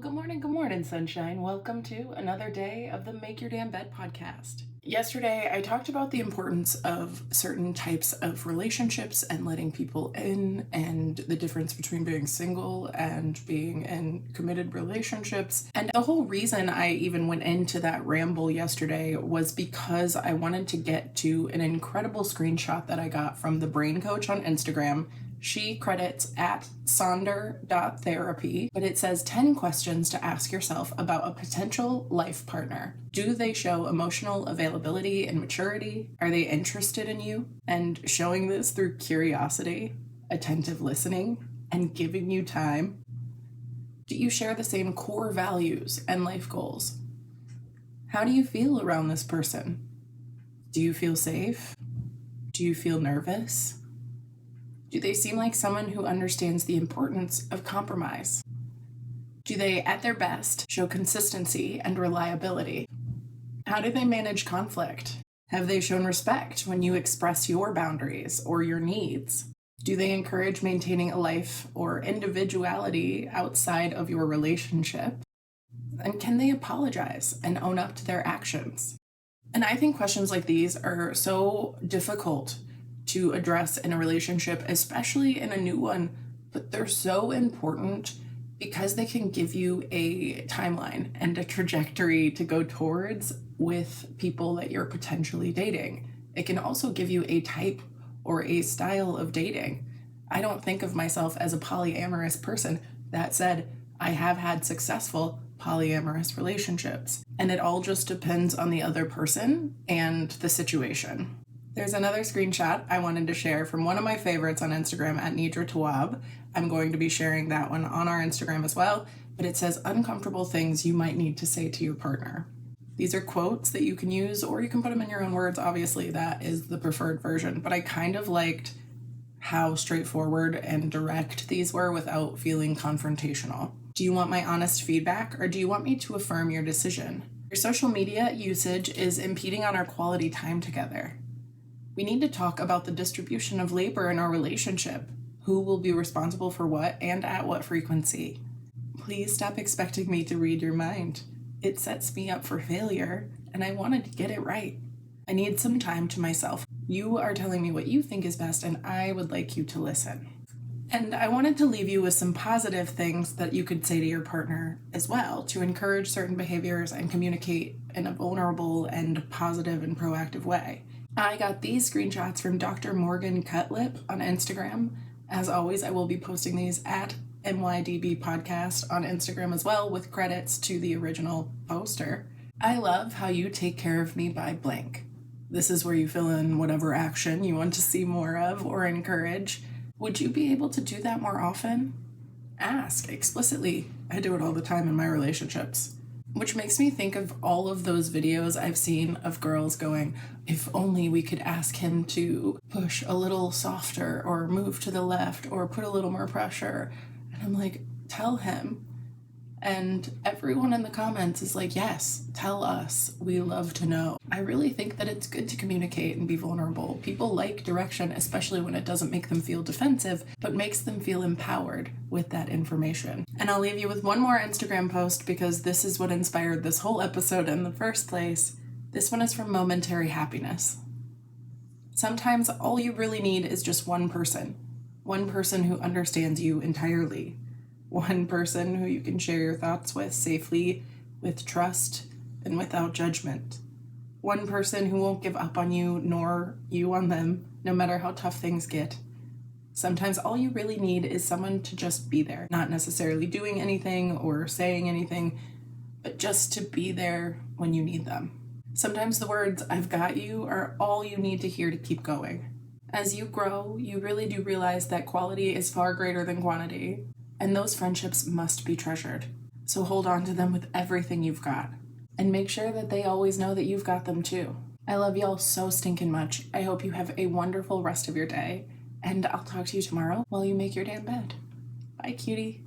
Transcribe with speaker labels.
Speaker 1: Good morning, sunshine. Welcome to another day of the Make Your Damn Bed podcast. Yesterday, I talked about the importance of certain types of relationships and letting people in, and the difference between being single and being in committed relationships. And the whole reason I even went into that ramble yesterday was because I wanted to get to an incredible screenshot that I got from the Brain Coach on Instagram. She credits at sonder.therapy, but it says 10 questions to ask yourself about a potential life partner. Do they show emotional availability and maturity? Are they interested in you? And showing this through curiosity, attentive listening, and giving you time. Do you share the same core values and life goals? How do you feel around this person? Do you feel safe? Do you feel nervous? Do they seem like someone who understands the importance of compromise? Do they, at their best, show consistency and reliability? How do they manage conflict? Have they shown respect when you express your boundaries or your needs? Do they encourage maintaining a life or individuality outside of your relationship? And can they apologize and own up to their actions? And I think questions like these are so difficult to address in a relationship, especially in a new one, but they're so important because they can give you a timeline and a trajectory to go towards with people that you're potentially dating. It can also give you a type or a style of dating. I don't think of myself as a polyamorous person. That said, I have had successful polyamorous relationships, and it all just depends on the other person and the situation. There's another screenshot I wanted to share from one of my favorites on Instagram at Nidra Tawab. I'm going to be sharing that one on our Instagram as well, but it says uncomfortable things you might need to say to your partner. These are quotes that you can use, or you can put them in your own words. Obviously, that is the preferred version, but I kind of liked how straightforward and direct these were without feeling confrontational. Do you want my honest feedback, or do you want me to affirm your decision? Your social media usage is impeding on our quality time together. We need to talk about the distribution of labor in our relationship. Who will be responsible for what and at what frequency? Please stop expecting me to read your mind. It sets me up for failure, and I wanted to get it right. I need some time to myself. You are telling me what you think is best, and I would like you to listen. And I wanted to leave you with some positive things that you could say to your partner as well to encourage certain behaviors and communicate in a vulnerable and positive and proactive way. I got these screenshots from Dr. Morgan Cutlip on Instagram. As always, I will be posting these at MYDB Podcast on Instagram as well, with credits to the original poster. I love how you take care of me by blank. This is where you fill in whatever action you want to see more of or encourage. Would you be able to do that more often? Ask explicitly. I do it all the time in my relationships. Which makes me think of all of those videos I've seen of girls going, if only we could ask him to push a little softer or move to the left or put a little more pressure. And I'm like, tell him. And everyone in the comments is like, yes, tell us. We love to know. I really think that it's good to communicate and be vulnerable. People like direction, especially when it doesn't make them feel defensive, but makes them feel empowered with that information. And I'll leave you with one more Instagram post because this is what inspired this whole episode in the first place. This one is from Momentary Happiness. Sometimes all you really need is just one person who understands you entirely. One person who you can share your thoughts with safely, with trust, and without judgment. One person who won't give up on you, nor you on them, no matter how tough things get. Sometimes all you really need is someone to just be there, not necessarily doing anything or saying anything, but just to be there when you need them. Sometimes the words, "I've got you," are all you need to hear to keep going. As you grow, you really do realize that quality is far greater than quantity. And those friendships must be treasured. So hold on to them with everything you've got. And make sure that they always know that you've got them too. I love y'all so stinking much. I hope you have a wonderful rest of your day. And I'll talk to you tomorrow while you make your damn bed. Bye, cutie.